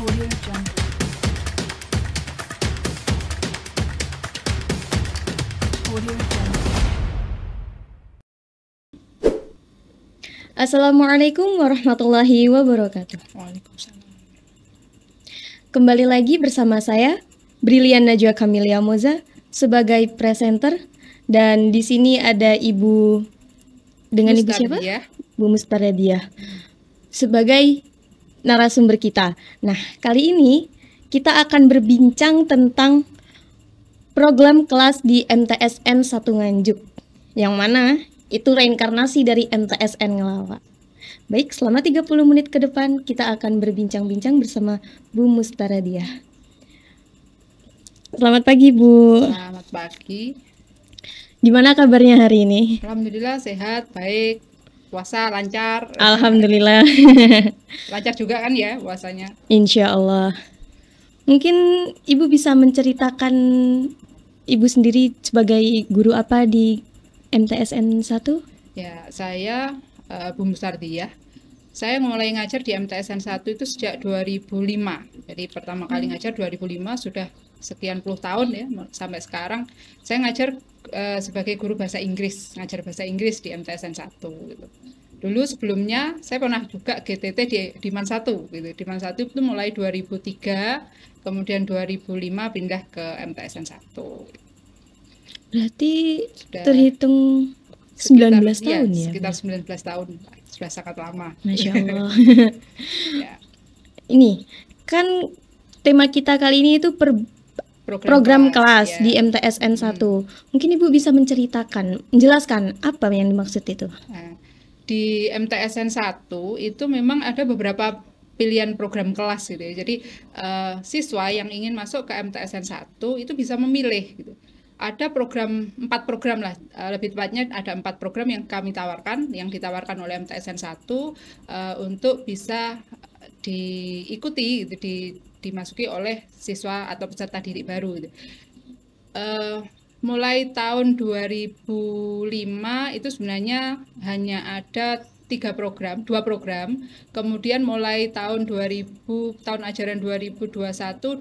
Audio Jungle. Audio Jungle. Assalamualaikum warahmatullahi wabarakatuh. Waalaikumsalam. Kembali lagi bersama saya, Brilian Najwa Kamilia Moza, sebagai presenter. Dan di sini ada Ibu dengan Ibu siapa? Bu Mustardiah sebagai narasumber kita. Nah, kali ini kita akan berbincang tentang program kelas di MTSN 1 Nganjuk, yang mana itu reinkarnasi dari MTSN Ngelawa. Baik, selama 30 menit ke depan kita akan berbincang-bincang bersama Bu Mustardiah. Selamat pagi, Bu. Selamat pagi. Gimana kabarnya hari ini? Alhamdulillah sehat, baik. Puasa lancar. Alhamdulillah. Lancar juga kan ya puasanya? Insya Allah. Mungkin Ibu bisa menceritakan Ibu sendiri sebagai guru apa di MTSN 1? Ya, saya Bu Mustardiah. Saya mulai ngajar di MTSN 1 itu sejak 2005. Jadi pertama kali ngajar 2005, sudah sekian puluh tahun ya, sampai sekarang. Saya ngajar sebagai guru bahasa Inggris, ngajar bahasa Inggris di MTSN 1 gitu. Dulu sebelumnya saya pernah juga GTT di MAN 1 gitu. Di MAN 1 itu mulai 2003, kemudian 2005 pindah ke MTSN 1. Berarti Sudah terhitung 19 tahun ya? Sekitar 19 tahun. Sudah sangat lama. Masya Allah. Ya. Ini kan tema kita kali ini itu program kelas ya. di MTSN 1. Mungkin Ibu bisa menjelaskan apa yang dimaksud itu? Nah, di MTSN 1 itu memang ada beberapa pilihan program kelas gitu ya. Jadi siswa yang ingin masuk ke MTSN 1 itu bisa memilih gitu. Ada 4 program lah, lebih tepatnya ada 4 program yang kami tawarkan, yang ditawarkan oleh MTSN 1 untuk bisa diikuti gitu, dimasuki oleh siswa atau peserta didik baru gitu. Mulai tahun 2005 itu sebenarnya hanya ada 2 program. Kemudian mulai tahun ajaran 2021-2022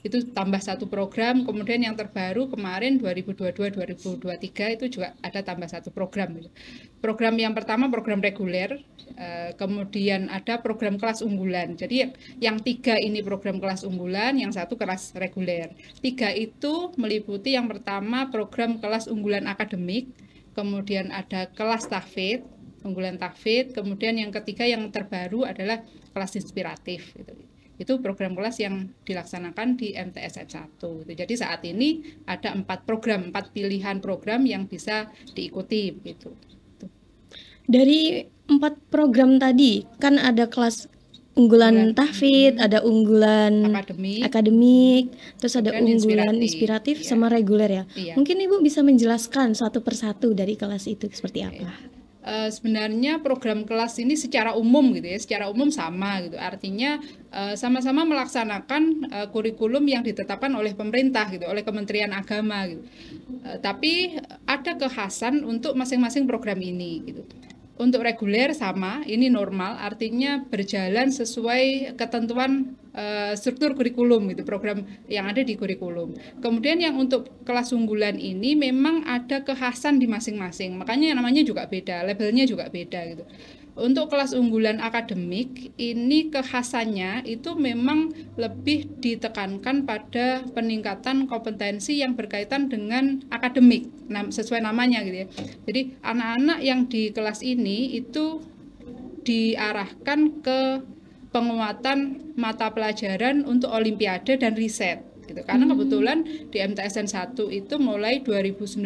itu tambah 1 program. Kemudian yang terbaru kemarin 2022-2023 itu juga ada tambah 1 program. Program yang pertama program reguler, kemudian ada program kelas unggulan. Jadi yang 3 ini program kelas unggulan, yang 1 kelas reguler. 3 itu meliputi yang pertama program kelas unggulan akademik, kemudian ada kelas tahfidz, unggulan tahfidz, kemudian yang ketiga yang terbaru adalah kelas inspiratif gitu. Itu program kelas yang dilaksanakan di MTSN 1. Jadi saat ini ada 4 pilihan program yang bisa diikuti begitu. Dari 4 program tadi kan ada kelas unggulan tahfidz, ada unggulan akademik, terus ada unggulan inspiratif sama reguler ya. Iya. Mungkin Ibu bisa menjelaskan satu persatu dari kelas itu seperti apa? Sebenarnya program kelas ini secara umum gitu ya, secara umum sama gitu. Artinya sama-sama melaksanakan kurikulum yang ditetapkan oleh pemerintah gitu, oleh Kementerian Agama gitu. Tapi ada kekhasan untuk masing-masing program ini gitu. Untuk reguler sama, ini normal, artinya berjalan sesuai ketentuan struktur kurikulum gitu, program yang ada di kurikulum. Kemudian yang untuk kelas unggulan ini memang ada kekhasan di masing-masing, makanya namanya juga beda, labelnya juga beda gitu. Untuk kelas unggulan akademik ini kekhasannya itu memang lebih ditekankan pada peningkatan kompetensi yang berkaitan dengan akademik, sesuai namanya gitu ya. Jadi anak-anak yang di kelas ini itu diarahkan ke penguatan mata pelajaran untuk olimpiade dan riset gitu. Karena kebetulan di MTSN 1 itu mulai 2019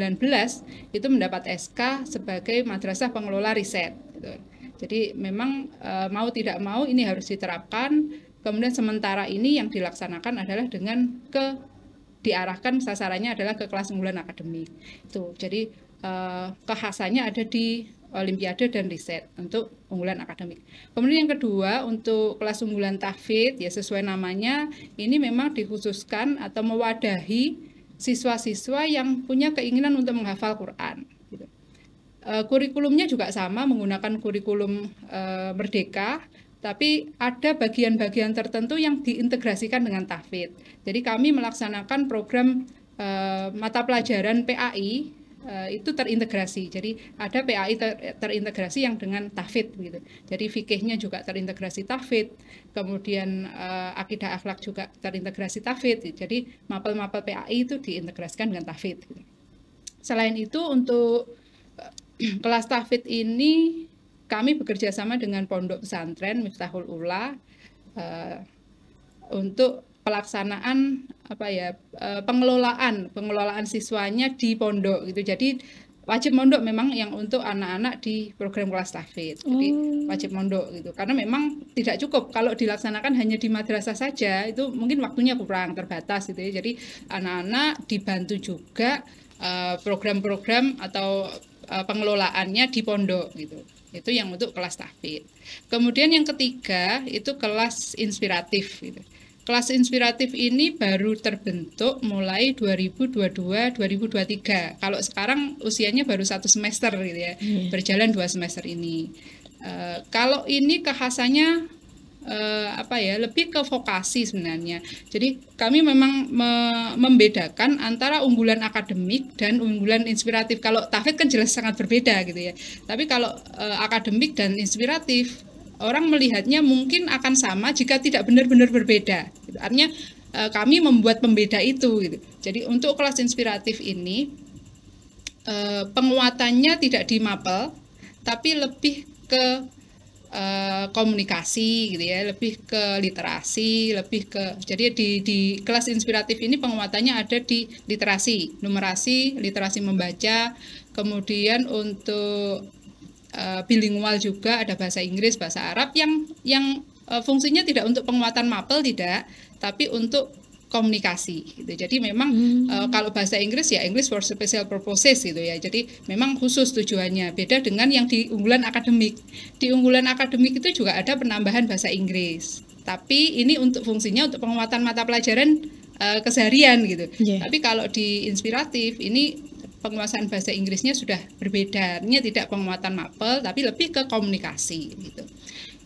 itu mendapat SK sebagai madrasah pengelola riset gitu. Jadi memang mau tidak mau ini harus diterapkan. Kemudian sementara ini yang dilaksanakan adalah dengan diarahkan sasarannya adalah ke kelas unggulan akademik. Itu. Jadi kekhasannya ada di olimpiade dan riset untuk unggulan akademik. Kemudian yang kedua untuk kelas unggulan tahfidz ya sesuai namanya ini memang dikhususkan atau mewadahi siswa-siswa yang punya keinginan untuk menghafal Quran. Kurikulumnya juga sama, menggunakan kurikulum Merdeka, tapi ada bagian-bagian tertentu yang diintegrasikan dengan tahfidz. Jadi kami melaksanakan program mata pelajaran PAI itu terintegrasi. Jadi ada PAI terintegrasi yang dengan tahfidz gitu. Jadi fikihnya juga terintegrasi tahfidz, kemudian akidah akhlak juga terintegrasi tahfidz. Jadi mapel-mapel PAI itu diintegrasikan dengan tahfidz gitu. Selain itu untuk kelas tahfidz ini kami bekerja sama dengan Pondok Pesantren Miftahul Ula untuk pelaksanaan pengelolaan siswanya di pondok gitu. Jadi wajib mondok memang yang untuk anak-anak di program kelas tahfidz. Jadi wajib mondok gitu. Karena memang tidak cukup kalau dilaksanakan hanya di madrasah saja, itu mungkin waktunya kurang terbatas gitu ya. Jadi anak-anak dibantu juga program-program atau pengelolaannya di pondok gitu. Itu yang untuk kelas tahfidz. Kemudian yang ketiga itu kelas inspiratif gitu. Kelas inspiratif ini baru terbentuk mulai 2022-2023. Kalau sekarang usianya baru 1 semester gitu ya. Berjalan 2 semester ini. Kalau ini kekhasannya lebih ke vokasi sebenarnya. Jadi kami memang membedakan antara unggulan akademik dan unggulan inspiratif. Kalau tahfidz kan jelas sangat berbeda gitu ya. Tapi kalau akademik dan inspiratif, orang melihatnya mungkin akan sama jika tidak benar-benar berbeda. Artinya kami membuat pembeda itu gitu. Jadi untuk kelas inspiratif ini penguatannya tidak di mapel, tapi lebih ke komunikasi gitu ya, lebih ke literasi, lebih ke, jadi di kelas inspiratif ini penguatannya ada di literasi, numerasi, literasi membaca, kemudian untuk bilingual juga ada bahasa Inggris, bahasa Arab yang fungsinya tidak untuk penguatan mapel tidak, tapi untuk komunikasi gitu. Jadi memang kalau bahasa Inggris ya English for special purposes gitu ya. Jadi memang khusus tujuannya. Beda dengan yang di unggulan akademik. Di unggulan akademik itu juga ada penambahan bahasa Inggris. Tapi ini untuk fungsinya untuk penguatan mata pelajaran keseharian gitu. Tapi kalau di inspiratif ini penguasaan bahasa Inggrisnya sudah berbeda. Ini tidak penguatan mapel tapi lebih ke komunikasi gitu.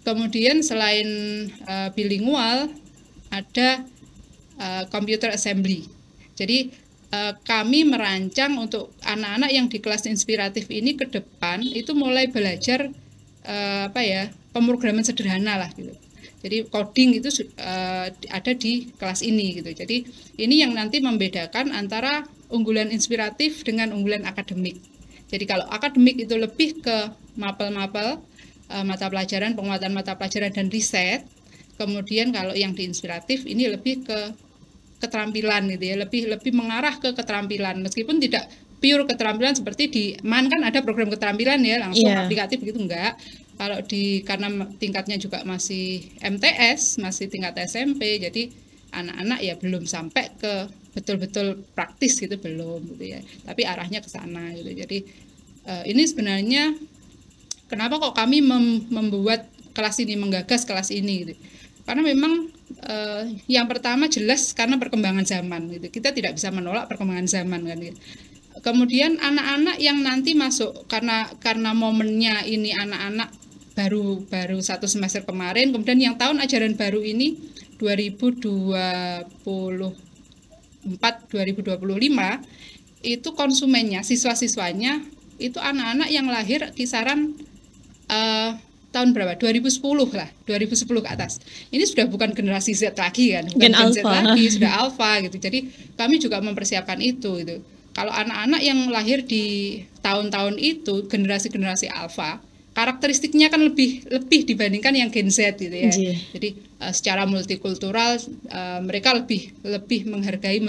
Kemudian selain bilingual ada computer assembly. Jadi kami merancang untuk anak-anak yang di kelas inspiratif ini ke depan itu mulai belajar pemrograman sederhana lah gitu. Jadi coding itu ada di kelas ini gitu. Jadi ini yang nanti membedakan antara unggulan inspiratif dengan unggulan akademik. Jadi kalau akademik itu lebih ke mapel-mapel mata pelajaran, penguatan mata pelajaran dan riset. Kemudian kalau yang di inspiratif ini lebih ke keterampilan gitu ya, lebih mengarah ke keterampilan meskipun tidak pure keterampilan seperti di MAN kan ada program keterampilan ya langsung aplikatif gitu enggak. Kalau karena tingkatnya juga masih MTS, masih tingkat SMP, jadi anak-anak ya belum sampai ke betul-betul praktis gitu belum gitu ya. Tapi arahnya ke sana gitu. Jadi ini sebenarnya kenapa kok kami membuat kelas ini, menggagas kelas ini gitu. Karena memang yang pertama jelas karena perkembangan zaman gitu. Kita tidak bisa menolak perkembangan zaman kan gitu. Kemudian anak-anak yang nanti masuk karena momennya ini anak-anak baru 1 semester kemarin, kemudian yang tahun ajaran baru ini 2024-2025 itu konsumennya, siswa-siswanya itu anak-anak yang lahir kisaran tahun berapa? 2010 lah, 2010 ke atas. Ini sudah bukan generasi Z lagi kan, bukan Gen Z lagi, sudah alpha gitu. Jadi kami juga mempersiapkan itu gitu. Kalau anak-anak yang lahir di tahun-tahun itu generasi-generasi alpha, karakteristiknya kan lebih dibandingkan yang Gen Z gitu ya. Jadi secara multikultural mereka lebih menghargai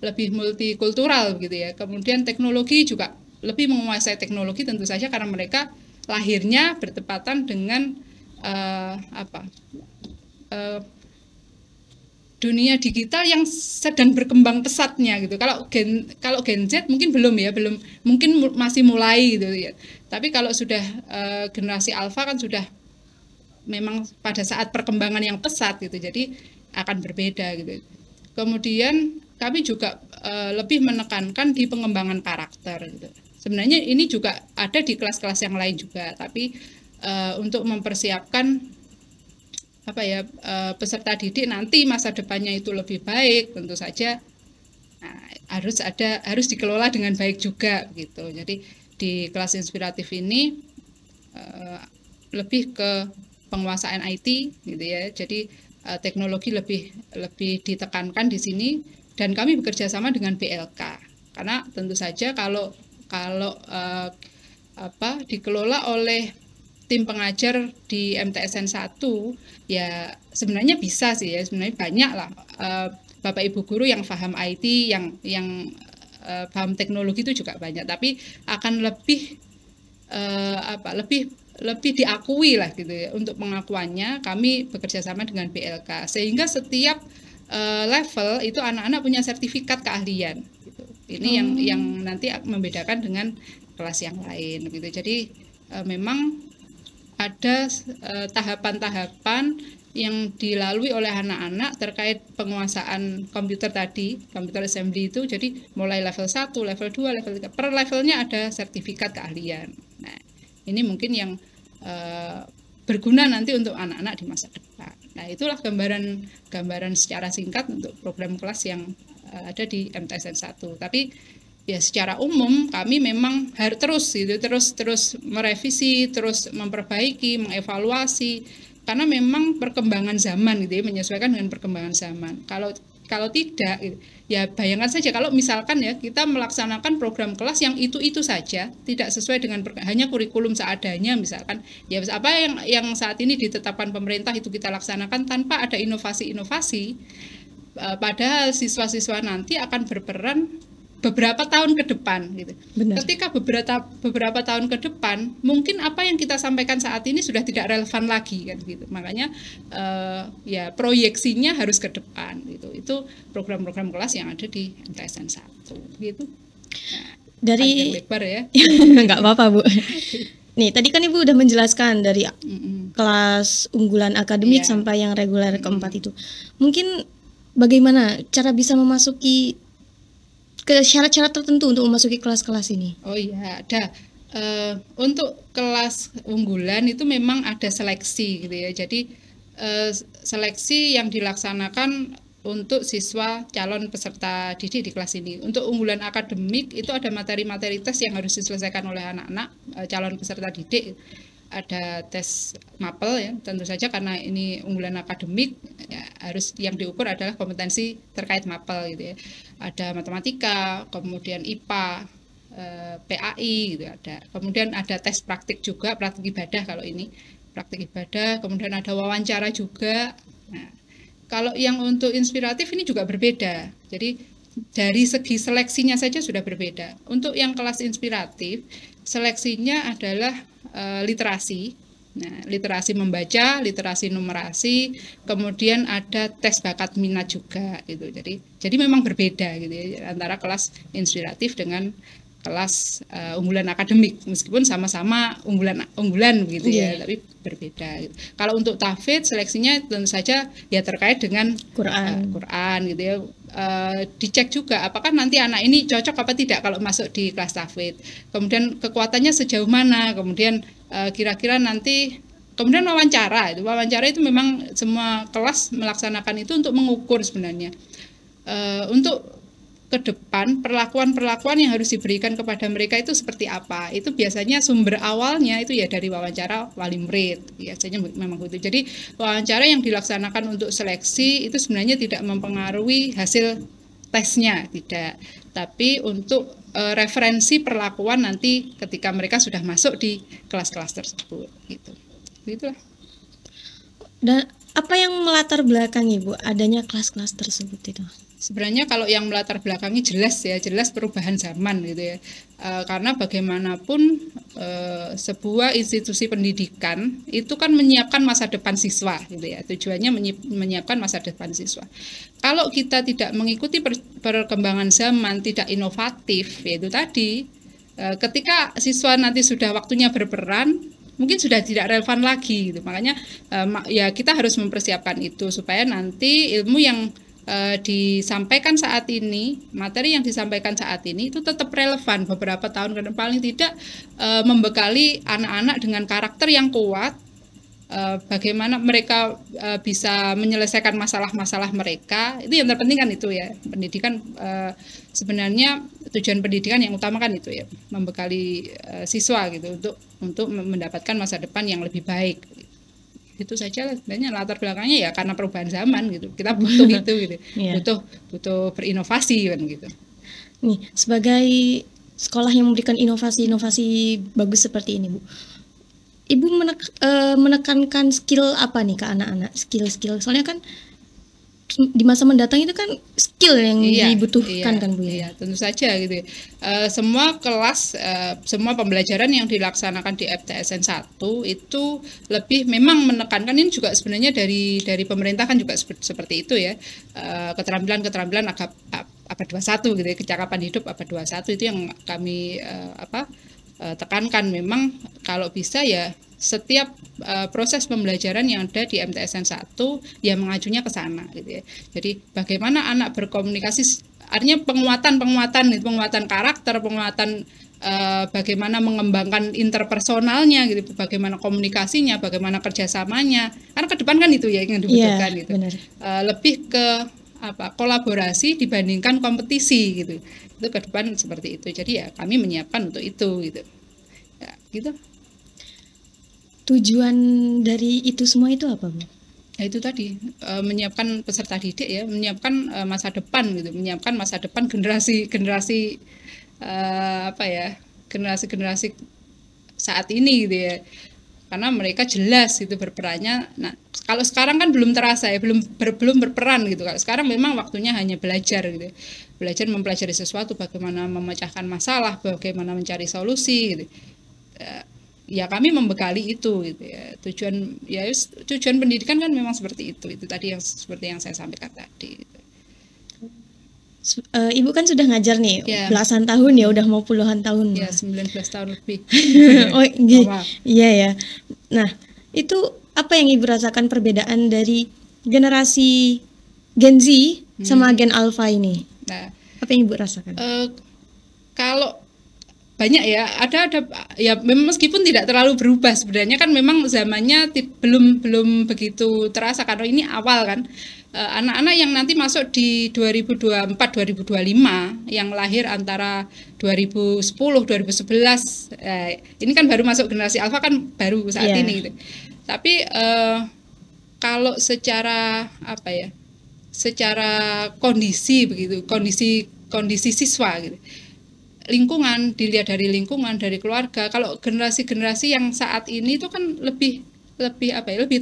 lebih multikultural gitu ya. Kemudian teknologi juga lebih menguasai teknologi tentu saja karena mereka lahirnya bertepatan dengan dunia digital yang sedang berkembang pesatnya gitu. Kalau Gen Z mungkin belum mungkin masih mulai gitu ya. Tapi kalau sudah generasi alpha kan sudah memang pada saat perkembangan yang pesat gitu. Jadi akan berbeda gitu. Kemudian kami juga lebih menekankan di pengembangan karakter gitu. Sebenarnya ini juga ada di kelas-kelas yang lain juga, tapi untuk mempersiapkan apa ya peserta didik nanti masa depannya itu lebih baik, tentu saja harus dikelola dengan baik juga gitu. Jadi di kelas inspiratif ini lebih ke penguasaan IT gitu ya. Jadi teknologi lebih ditekankan di sini, dan kami bekerja sama dengan BLK karena tentu saja kalau dikelola oleh tim pengajar di MTSN 1 ya sebenarnya bisa sih ya, sebenarnya banyak lah Bapak Ibu guru yang paham IT, yang paham teknologi itu juga banyak, tapi akan lebih lebih diakui lah gitu ya. Untuk pengakuannya kami bekerja sama dengan BLK sehingga setiap level itu anak-anak punya sertifikat keahlian gitu. Ini yang nanti membedakan dengan kelas yang lain gitu. Jadi memang ada tahapan-tahapan yang dilalui oleh anak-anak terkait penguasaan komputer tadi, komputer assembly itu. Jadi mulai level 1, level 2, level 3, per levelnya ada sertifikat keahlian. Nah, ini mungkin yang berguna nanti untuk anak-anak di masa depan. Nah, itulah gambaran secara singkat untuk program kelas yang ada di MTSN 1. Tapi ya secara umum kami memang harus terus merevisi, terus memperbaiki, mengevaluasi karena memang perkembangan zaman gitu ya, menyesuaikan dengan perkembangan zaman. Kalau tidak gitu, ya bayangkan saja kalau misalkan ya kita melaksanakan program kelas yang itu saja, tidak sesuai dengan hanya kurikulum seadanya misalkan, ya apa yang saat ini ditetapkan pemerintah itu kita laksanakan tanpa ada inovasi-inovasi, padahal siswa-siswa nanti akan berperan beberapa tahun ke depan gitu. Benar. Ketika beberapa tahun ke depan mungkin apa yang kita sampaikan saat ini sudah tidak relevan lagi kan gitu. Makanya ya proyeksinya harus ke depan gitu. Itu program-program kelas yang ada di MTSN 1 gitu. Nah, dari lebar ya. Nggak apa-apa Bu. Nih tadi kan Ibu udah menjelaskan dari kelas unggulan akademik sampai yang reguler keempat itu. Mungkin bagaimana cara bisa memasuki ke syarat-syarat tertentu untuk memasuki kelas-kelas ini? Oh iya, ada. Untuk kelas unggulan itu memang ada seleksi gitu ya. Jadi seleksi yang dilaksanakan untuk siswa calon peserta didik di kelas ini. Untuk unggulan akademik itu ada materi-materi tes yang harus diselesaikan oleh anak-anak calon peserta didik. Ada tes mapel ya, tentu saja karena ini unggulan akademik ya, harus yang diukur adalah kompetensi terkait mapel gitu ya. Ada matematika, kemudian IPA, PAI gitu ada. Kemudian ada tes praktik juga, praktik ibadah kalau ini praktik ibadah. Kemudian ada wawancara juga. Nah, kalau yang untuk inspiratif ini juga berbeda. Jadi dari segi seleksinya saja sudah berbeda. Untuk yang kelas inspiratif seleksinya adalah literasi. Nah, literasi membaca, literasi numerasi, kemudian ada tes bakat minat juga gitu. Jadi memang berbeda gitu ya antara kelas inspiratif dengan kelas unggulan akademik, meskipun sama-sama unggulan gitu ya, tapi berbeda gitu. Kalau untuk tahfidz seleksinya tentu saja ya terkait dengan Quran gitu ya. Dicek juga apakah nanti anak ini cocok apa tidak kalau masuk di kelas tahfidz. Kemudian kekuatannya sejauh mana, kemudian kira-kira nanti kemudian wawancara itu memang semua kelas melaksanakan itu untuk mengukur sebenarnya untuk ke depan perlakuan yang harus diberikan kepada mereka itu seperti apa. Itu biasanya sumber awalnya itu ya dari wawancara wali murid, biasanya memang begitu. Jadi wawancara yang dilaksanakan untuk seleksi itu sebenarnya tidak mempengaruhi hasil tesnya, tidak, tapi untuk referensi perlakuan nanti ketika mereka sudah masuk di kelas-kelas tersebut gitu. Begitulah. Dan apa yang melatar belakangi Bu adanya kelas-kelas tersebut itu? Sebenarnya kalau yang melatar belakangi jelas perubahan zaman gitu ya. Karena bagaimanapun sebuah institusi pendidikan itu kan menyiapkan masa depan siswa gitu ya. Tujuannya menyiapkan masa depan siswa. Kalau kita tidak mengikuti perkembangan zaman, tidak inovatif, yaitu tadi ketika siswa nanti sudah waktunya berperan, mungkin sudah tidak relevan lagi gitu. Makanya ya kita harus mempersiapkan itu supaya nanti ilmu yang disampaikan saat ini, materi yang disampaikan saat ini itu tetap relevan beberapa tahun ke depan, paling tidak membekali anak-anak dengan karakter yang kuat. Bagaimana mereka bisa menyelesaikan masalah-masalah mereka, itu yang terpenting kan itu ya. Pendidikan sebenarnya tujuan pendidikan yang utama kan itu ya, membekali siswa gitu untuk mendapatkan masa depan yang lebih baik. Itu saja sebenarnya latar belakangnya ya, karena perubahan zaman gitu. Kita butuh itu gitu. Yeah. Butuh berinovasi kan gitu. Nih, sebagai sekolah yang memberikan inovasi-inovasi bagus seperti ini, Bu. Ibu menekankan skill apa nih ke anak-anak? Skill-skill. Soalnya kan di masa mendatang itu kan skill yang dibutuhkan kan Bu ya? Iya, tentu saja gitu. Semua kelas, semua pembelajaran yang dilaksanakan di FTSN 1 itu lebih memang menekankan, ini juga sebenarnya dari pemerintah kan juga seperti itu ya. Keterampilan abad 21 gitu ya, kecakapan hidup abad 21 itu yang kami tekankan. Memang kalau bisa ya setiap proses pembelajaran yang ada di MTSN 1 ya mengajunya ke sana gitu ya. Jadi bagaimana anak berkomunikasi, artinya penguatan karakter, penguatan bagaimana mengembangkan interpersonalnya gitu, bagaimana komunikasinya, bagaimana kerjasamanya, karena ke depan kan itu ya yang dibutuhkan gitu. Lebih ke kolaborasi dibandingkan kompetisi gitu. Itu ke depan seperti itu. Jadi ya kami menyiapkan untuk itu gitu. Ya, gitu. Tujuan dari itu semua itu apa, Bu? Ya itu tadi, menyiapkan peserta didik ya, menyiapkan masa depan gitu, menyiapkan masa depan generasi saat ini gitu ya. Karena mereka jelas itu berperannya. Nah, kalau sekarang kan belum terasa ya, belum berperan gitu. Kalau sekarang memang waktunya hanya belajar gitu. Belajar mempelajari sesuatu, bagaimana memecahkan masalah, bagaimana mencari solusi gitu. Ya kami membekali itu gitu ya. Tujuan pendidikan kan memang seperti itu. Itu tadi yang seperti yang saya sampaikan tadi gitu. Ibu kan sudah ngajar nih belasan tahun ya, udah mau puluhan tahun. Ya, 19 tahun lebih. Oh iya ya. Nah, itu apa yang Ibu rasakan perbedaan dari generasi Gen Z sama Gen Alpha ini? Nah, apa yang Ibu rasakan? Kalau banyak ya, ada ya, meskipun tidak terlalu berubah sebenarnya kan, memang zamannya belum begitu terasa karena ini awal kan. Anak-anak yang nanti masuk di 2024-2025 yang lahir antara 2010 2011 ini kan baru masuk generasi alfa kan, baru saat ini gitu. Tapi kalau secara secara kondisi begitu, kondisi siswa gitu, lingkungan, dilihat dari lingkungan, dari keluarga. Kalau generasi yang saat ini itu kan lebih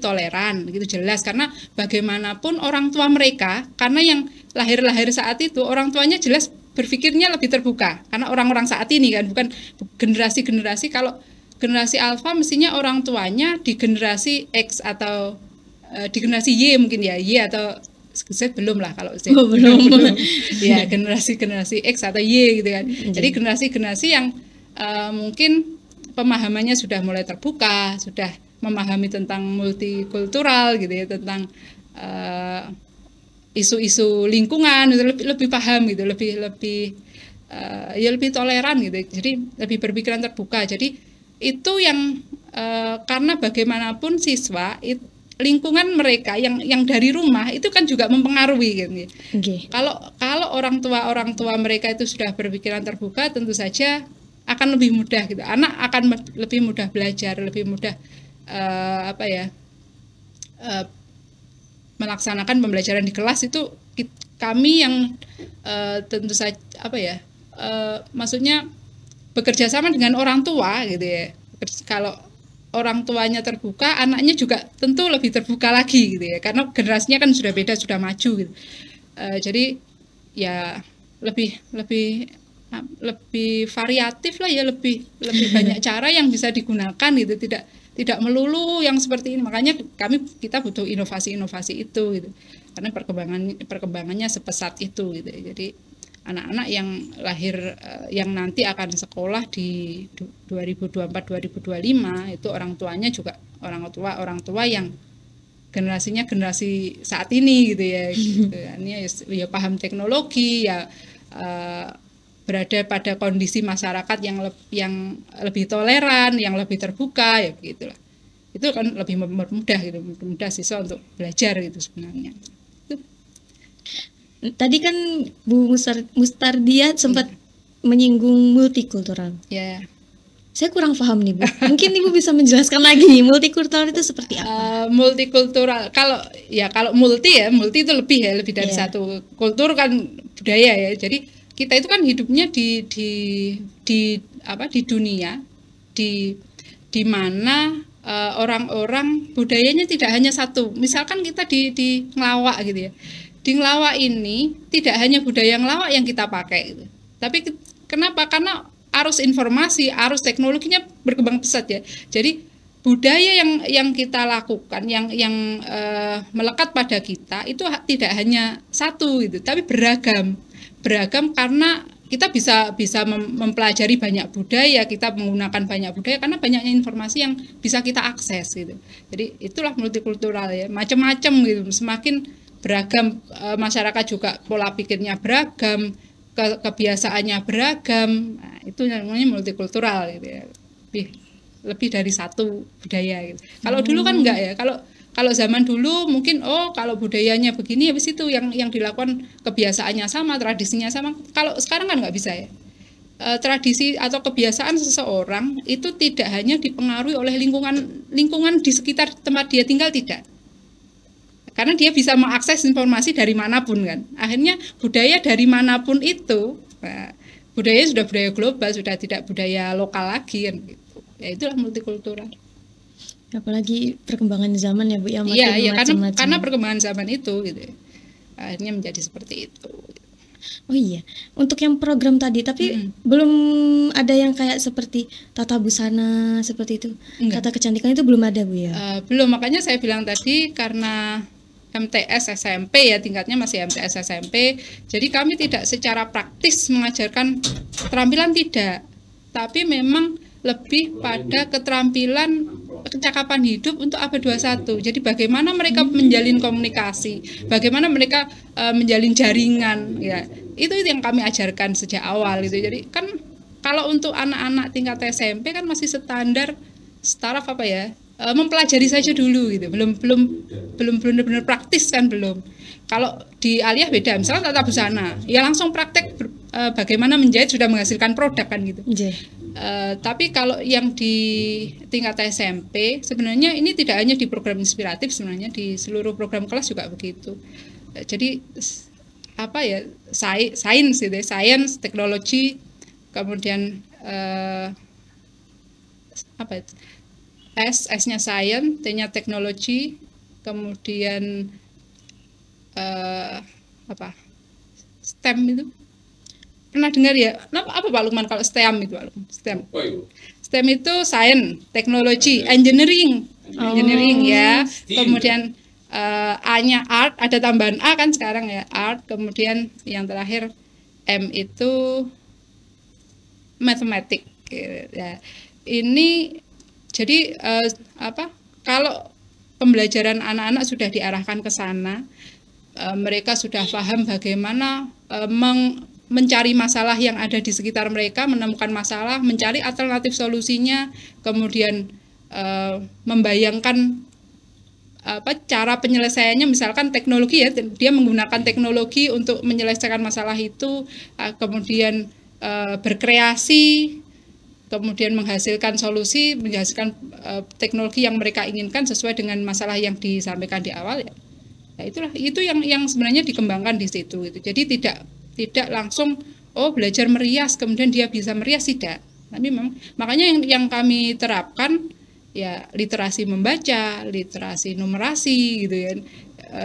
toleran gitu, jelas, karena bagaimanapun orang tua mereka, karena yang lahir saat itu orang tuanya jelas berpikirnya lebih terbuka, karena orang-orang saat ini kan, bukan generasi. Kalau generasi alfa mestinya orang tuanya di generasi X atau di generasi Y mungkin ya, Y atau Z belum lah kalau Z. Belum. Ya, generasi X atau Y gitu kan. Jadi generasi yang mungkin pemahamannya sudah mulai terbuka, sudah memahami tentang multikultural gitu ya, tentang isu-isu lingkungan, lebih paham gitu, lebih toleran gitu. Jadi lebih berpikiran terbuka. Jadi itu yang karena bagaimanapun siswa lingkungan mereka yang dari rumah itu kan juga mempengaruhi gitu. Kalau orang tua mereka itu sudah berpikiran terbuka, tentu saja akan lebih mudah gitu. Anak akan lebih mudah belajar, lebih mudah melaksanakan pembelajaran di kelas. Itu kami yang tentu saja maksudnya bekerja sama dengan orang tua gitu ya. Kalau orang tuanya terbuka, anaknya juga tentu lebih terbuka lagi gitu ya, karena generasinya kan sudah beda, sudah maju gitu. Jadi ya lebih variatif lah ya, lebih banyak cara yang bisa digunakan gitu, tidak melulu yang seperti ini. Makanya kita butuh inovasi itu gitu, karena perkembangannya sepesat itu gitu. Jadi anak-anak yang lahir yang nanti akan sekolah di 2024-2025 itu orang tuanya juga orang tua yang generasinya generasi saat ini gitu ya. Gitu. Ini ya paham teknologi ya, berada pada kondisi masyarakat yang lebih toleran, yang lebih terbuka ya begitulah. Itu kan lebih mempermudah gitu, mempermudah siswa untuk belajar gitu sebenarnya. Tadi kan Bu Mustardia sempat menyinggung multikultural. Ya. Saya kurang paham nih Bu. Mungkin Ibu bisa menjelaskan lagi nih multikultural itu seperti apa? Multikultural kalau multi itu lebih dari satu kultur kan budaya ya. Jadi kita itu kan hidupnya di dunia di mana orang-orang budayanya tidak hanya satu. Misalkan kita di Ngelawak gitu ya. Di Ngelawak ini tidak hanya budaya Ngelawak yang kita pakai gitu. Tapi kenapa? Karena arus informasi, arus teknologinya berkembang pesat ya. Jadi budaya yang kita lakukan, yang melekat pada kita itu tidak hanya satu gitu, tapi beragam karena kita bisa mempelajari banyak budaya, kita menggunakan banyak budaya karena banyaknya informasi yang bisa kita akses gitu. Jadi itulah multikultural ya, macam-macam gitu, semakin beragam, masyarakat juga pola pikirnya beragam, kebiasaannya beragam. Nah, itu namanya multikultural gitu ya. Lebih dari satu budaya gitu. Kalau dulu kan enggak ya. Kalau zaman dulu mungkin kalau budayanya begini habis itu yang dilakukan kebiasaannya sama, tradisinya sama. Kalau sekarang kan enggak bisa ya. Tradisi atau kebiasaan seseorang itu tidak hanya dipengaruhi oleh lingkungan di sekitar tempat dia tinggal, tidak. Karena dia bisa mengakses informasi dari manapun kan. Akhirnya budaya dari manapun itu, budaya sudah budaya global, sudah tidak budaya lokal lagi kan gitu. Ya itulah multikultural. Apalagi perkembangan zaman ya Bu ya, makin macam-macam. Karena perkembangan zaman itu gitu. Akhirnya menjadi seperti itu. Oh iya, untuk yang program tadi tapi belum ada yang kayak seperti tata busana seperti itu. Enggak. Tata kecantikan itu belum ada Bu ya? Belum, makanya saya bilang tadi karena MTS SMP ya, tingkatnya masih MTS SMP. Jadi kami tidak secara praktis mengajarkan keterampilan, tidak. Tapi memang lebih pada keterampilan kecakapan hidup untuk abad 21. Jadi bagaimana mereka menjalin komunikasi, bagaimana mereka menjalin jaringan ya. Itu yang kami ajarkan sejak awal gitu. Jadi kan kalau untuk anak-anak tingkat SMP kan masih standar staraf apa ya? Mempelajari saja dulu gitu, belum benar-benar praktis kan belum. Kalau di aliyah beda, misalnya tata busana, ya langsung praktek bagaimana menjahit sudah menghasilkan produk kan gitu. Tapi kalau yang di tingkat SMP sebenarnya ini tidak hanya di program inspiratif, sebenarnya di seluruh program kelas juga begitu. Jadi apa ya, sains gitu, sains, teknologi, kemudian apa itu? S-nya Science, T-nya Teknologi, kemudian STEM itu pernah dengar ya? Apa Pak Lukman kalau STEM itu Pak Lukman? STEM itu Science, Teknologi, Engineering ya. Kemudian A-nya Art, ada tambahan A kan sekarang ya, Art. Kemudian yang terakhir M itu Mathematics ya. Ini jadi kalau pembelajaran anak-anak sudah diarahkan ke sana, mereka sudah paham bagaimana mencari masalah yang ada di sekitar mereka, menemukan masalah, mencari alternatif solusinya, kemudian membayangkan cara penyelesaiannya, misalkan teknologi ya, dia menggunakan teknologi untuk menyelesaikan masalah itu, kemudian berkreasi, kemudian menghasilkan solusi, menghasilkan teknologi yang mereka inginkan sesuai dengan masalah yang disampaikan di awal ya. Ya itulah, itu yang sebenarnya dikembangkan di situ gitu. Jadi tidak langsung belajar merias kemudian dia bisa merias, tidak. Tapi memang makanya yang kami terapkan ya literasi membaca, literasi numerasi gitu ya.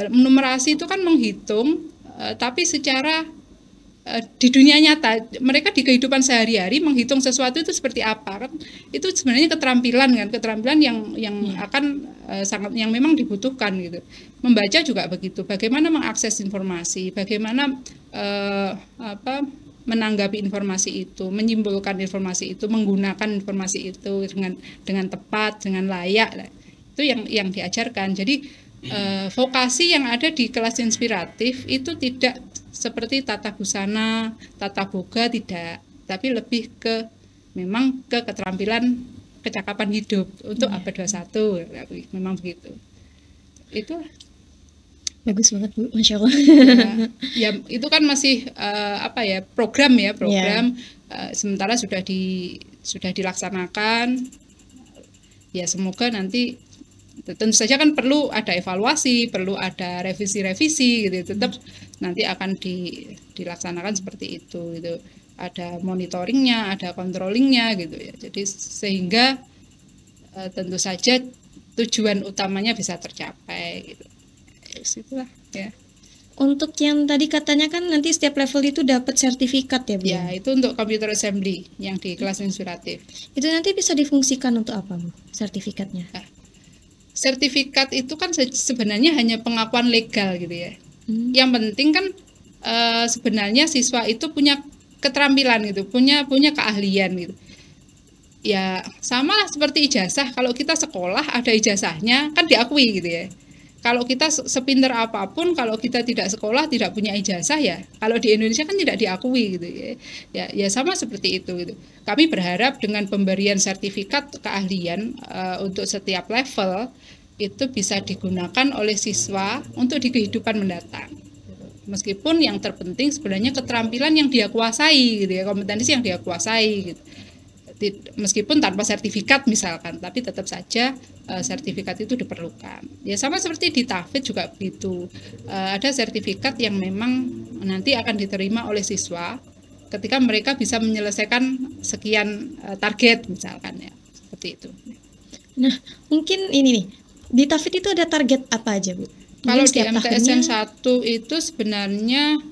Numerasi itu kan menghitung tapi secara di dunia nyata, mereka di kehidupan sehari-hari menghitung sesuatu itu seperti apa kan, itu sebenarnya keterampilan yang akan sangat, yang memang dibutuhkan gitu. Membaca juga begitu, bagaimana mengakses informasi, bagaimana menanggapi informasi itu, menyimpulkan informasi itu, menggunakan informasi itu dengan tepat, dengan layak. Itu yang diajarkan. Jadi vokasi yang ada di kelas inspiratif itu tidak seperti tata busana, tata boga, tidak, tapi lebih ke memang ke keterampilan kecakapan hidup untuk abad 21, memang begitu. Itu Bagus banget Bu, Masya Allah. ya itu kan masih program sementara sudah dilaksanakan, ya semoga nanti tentu saja kan perlu ada evaluasi, perlu ada revisi gitu, tetap nanti akan dilaksanakan seperti itu gitu. Ada monitoringnya, ada controllingnya gitu ya. Jadi sehingga tentu saja tujuan utamanya bisa tercapai gitu. Terus itulah ya. Untuk yang tadi katanya kan nanti setiap level itu dapat sertifikat ya Bu? Ya, itu untuk computer assembly yang di kelas inspiratif. Itu nanti bisa difungsikan untuk apa Bu, sertifikatnya? Nah, sertifikat itu kan sebenarnya hanya pengakuan legal gitu ya. Yang penting kan sebenarnya siswa itu punya keterampilan gitu, punya keahlian gitu. Ya sama lah seperti ijazah, kalau kita sekolah ada ijazahnya kan diakui gitu ya. Kalau kita sepinter apapun, kalau kita tidak sekolah, tidak punya ijazah ya, kalau di Indonesia kan tidak diakui gitu ya. Ya sama seperti itu gitu. Kami berharap dengan pemberian sertifikat keahlian untuk setiap level itu bisa digunakan oleh siswa untuk di kehidupan mendatang. Meskipun yang terpenting sebenarnya keterampilan yang dia kuasai gitu ya, kompetensi yang dia kuasai gitu. Meskipun tanpa sertifikat misalkan, tapi tetap saja sertifikat itu diperlukan. Ya sama seperti di TAFID juga begitu. Ada sertifikat yang memang nanti akan diterima oleh siswa ketika mereka bisa menyelesaikan sekian target misalkan ya, seperti itu. Nah, mungkin ini nih, di TAFID itu ada target apa aja Bu? Kalau di MTSN 1 itu sebenarnya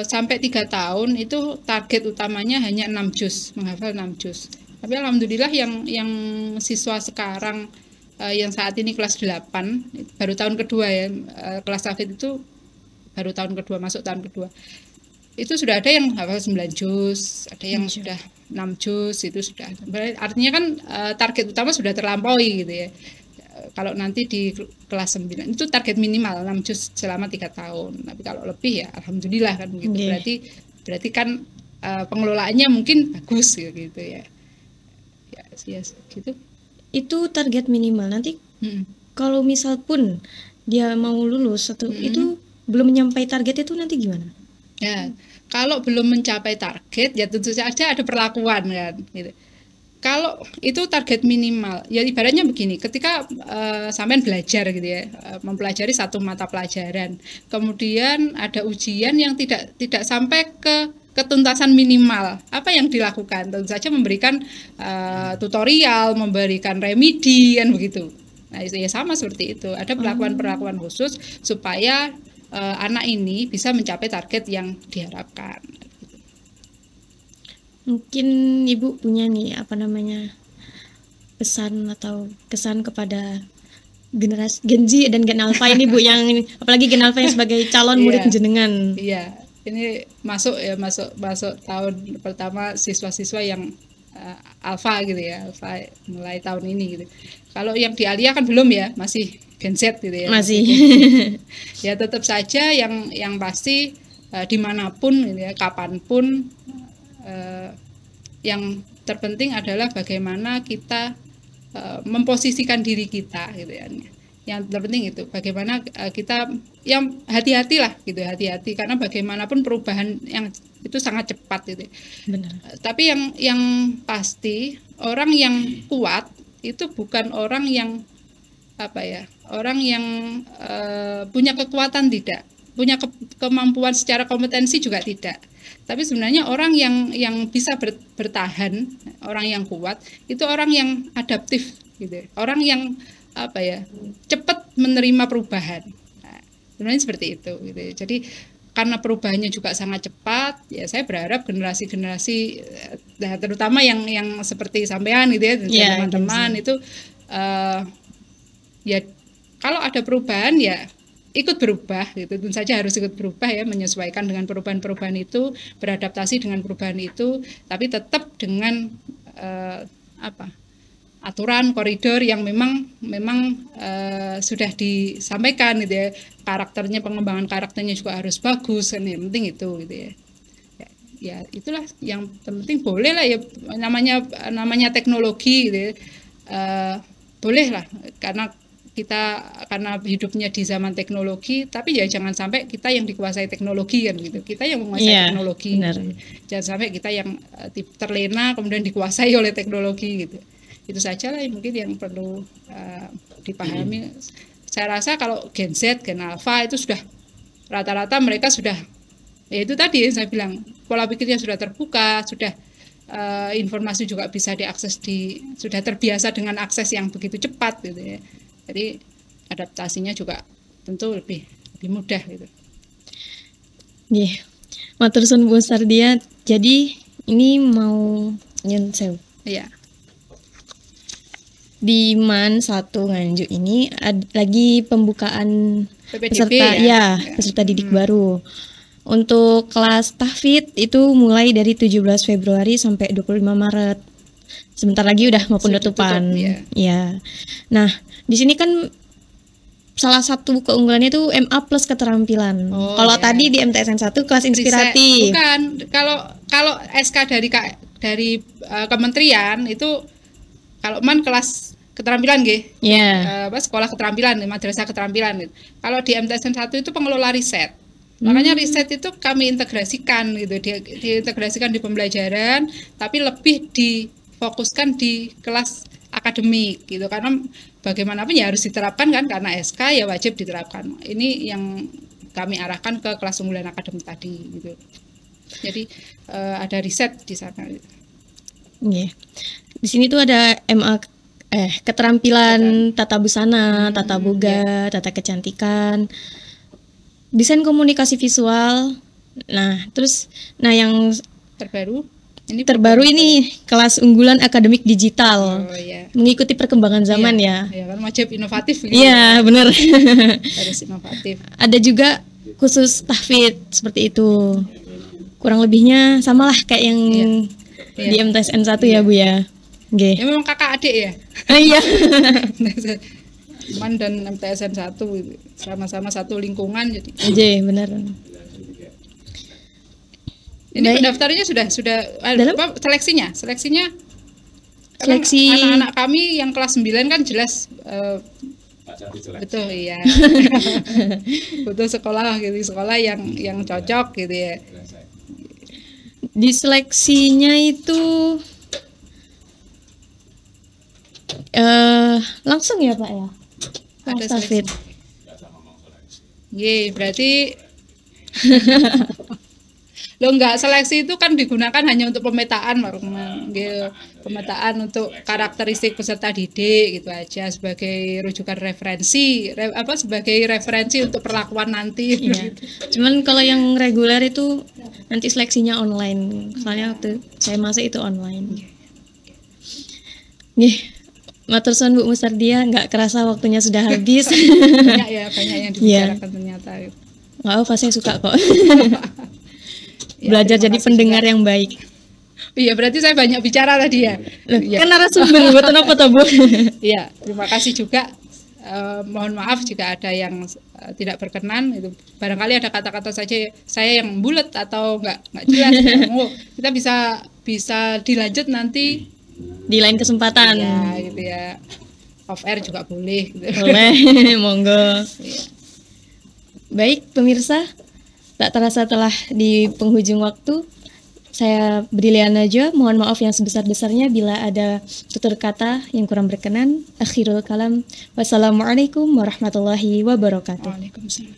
sampai 3 tahun itu target utamanya hanya 6 juz, menghafal 6 juz. Tapi alhamdulillah yang siswa sekarang yang saat ini kelas 8 baru tahun kedua ya, kelas TAFID itu baru tahun kedua, masuk tahun kedua. Itu sudah ada yang hafal 9 juz, ada yang sudah 6 juz, itu sudah. Artinya kan target utama sudah terlampaui gitu ya. Kalau nanti di kelas 9 itu target minimal 6 juz selama 3 tahun. Tapi kalau lebih ya alhamdulillah kan begitu. Berarti kan pengelolaannya mungkin bagus gitu ya. Ya gitu. Itu target minimal. Nanti kalau misal pun dia mau lulus itu belum mencapai target itu nanti gimana? Ya, kalau belum mencapai target ya tentu saja ada perlakuan kan gitu. Kalau itu target minimal, ya ibaratnya begini, ketika sampean belajar gitu ya, mempelajari satu mata pelajaran, kemudian ada ujian yang tidak sampai ke ketuntasan minimal, apa yang dilakukan? Tentu saja memberikan tutorial, memberikan remedi kan begitu. Nah, itu ya sama seperti itu. Ada perlakuan-perlakuan khusus supaya anak ini bisa mencapai target yang diharapkan. Mungkin Ibu punya nih pesan atau kesan kepada generasi Gen Z dan Gen Alpha ini Bu, yang apalagi Gen Alpha yang sebagai calon murid jenengan. Iya, ini masuk tahun pertama siswa-siswa yang Alpha gitu ya, Alpha mulai tahun ini gitu. Kalau yang di Alia kan belum ya, masih Gen Z gitu ya. Masih. Ya tetap saja yang pasti dimanapun gitu ya, kapanpun yang terpenting adalah bagaimana kita memposisikan diri kita gitu ya. Yang terpenting itu bagaimana kita yang hati-hatilah gitu, hati-hati karena bagaimanapun perubahan yang itu sangat cepat gitu. Benar. Tapi yang pasti orang yang kuat itu bukan orang yang orang yang punya kekuatan, tidak punya kemampuan secara kompetensi juga tidak. Tapi sebenarnya orang yang bisa bertahan, orang yang kuat itu orang yang adaptif gitu. Orang yang cepat menerima perubahan. Nah, sebenarnya seperti itu gitu. Jadi karena perubahannya juga sangat cepat, ya saya berharap generasi-generasi terutama yang seperti sampean gitu ya, teman-teman itu ya kalau ada perubahan ya ikut berubah gitu, tentu saja harus ikut berubah ya, menyesuaikan dengan perubahan-perubahan itu, beradaptasi dengan perubahan itu, tapi tetap dengan aturan koridor yang memang sudah disampaikan gitu ya. Karakternya, pengembangan karakternya juga harus bagus kan, yang penting itu gitu ya. Ya itulah yang penting, boleh lah ya, namanya teknologi gitu ya. Boleh lah, karena hidupnya di zaman teknologi, tapi ya jangan sampai kita yang dikuasai teknologi kan gitu. Kita yang menguasai teknologi. Gitu. Jangan sampai kita yang terlena kemudian dikuasai oleh teknologi gitu. Itu saja lah mungkin yang perlu dipahami. Saya rasa kalau Gen Z, Gen Alpha itu sudah rata-rata mereka sudah, ya itu tadi yang saya bilang, pola pikirnya sudah terbuka, sudah informasi juga bisa diakses, sudah terbiasa dengan akses yang begitu cepat gitu ya. Jadi adaptasinya juga tentu lebih mudah gitu. Nggih. Matur suwun Bu Sardia. Jadi ini mau nyun sewu. Iya. Di MAN 1 Nganjuk ini lagi pembukaan PPDB peserta didik baru. Untuk kelas tahfidz itu mulai dari 17 Februari sampai 25 Maret. Sebentar lagi udah mau penutupan. Ya. Nah, di sini kan salah satu keunggulannya itu MA plus keterampilan. Kalau tadi di MTSN 1 kelas inspiratif. Bukan. Kalau SK dari kementerian itu, kalau MAN kelas keterampilan nggih. Sekolah keterampilan, madrasah keterampilan gitu. Kalau di MTSN 1 itu pengelola riset. Makanya riset itu kami integrasikan gitu, diintegrasikan di pembelajaran, tapi lebih difokuskan di kelas akademik gitu, karena bagaimanapun ya harus diterapkan kan, karena SK ya wajib diterapkan. Ini yang kami arahkan ke kelas unggulan akademik tadi gitu. Jadi ada riset di sana. Di sini tuh ada MA keterampilan tata busana, tata boga, tata kecantikan, desain komunikasi visual. Nah yang terbaru ini kelas unggulan akademik digital. Mengikuti perkembangan zaman ya. Iya kan, wajib inovatif gitu. Iya, benar. Harus inovatif. Ada juga khusus tahfidz seperti itu. Kurang lebihnya samalah kayak yang di MTSN 1 ya, Bu ya. Ya memang kakak adik ya. Iya. MAN dan MTSN 1 sama-sama satu lingkungan jadi. Benar. Ini pendaftarannya sudah seleksinya seleksi anak-anak kami yang kelas 9 kan jelas betul iya. Betul sekolah yang cocok gitu ya. Di seleksinya itu langsung ya Pak ya? Ada seleksi. Berarti lo enggak, seleksi itu kan digunakan hanya untuk pemetaan, pemetaan untuk karakteristik peserta didik gitu aja, sebagai rujukan referensi, sebagai referensi untuk perlakuan nanti. Gitu. Cuman kalau yang reguler itu nanti seleksinya online, soalnya waktu saya masuk itu online. Matur suwun Bu Musardia, nggak kerasa waktunya sudah habis. Banyak yang dibicarakan ternyata. Saya suka kok. Belajar jadi pendengar yang baik. Iya, berarti saya banyak bicara tadi ya. Kan narasumber buat apa toh Bu? Iya, terima kasih juga. Mohon maaf jika ada yang tidak berkenan. Itu barangkali ada kata-kata saja saya yang bulat atau nggak jelas. Kita bisa dilanjut nanti di lain kesempatan. Ya, gitu ya. Off air juga boleh. Gitu. Boleh, monggo. Ya. Baik pemirsa, tak terasa telah di penghujung waktu. Saya Brilian Najwa, mohon maaf yang sebesar-besarnya bila ada tutur kata yang kurang berkenan. Akhirul kalam. Wassalamualaikum warahmatullahi wabarakatuh. Waalaikumsalam.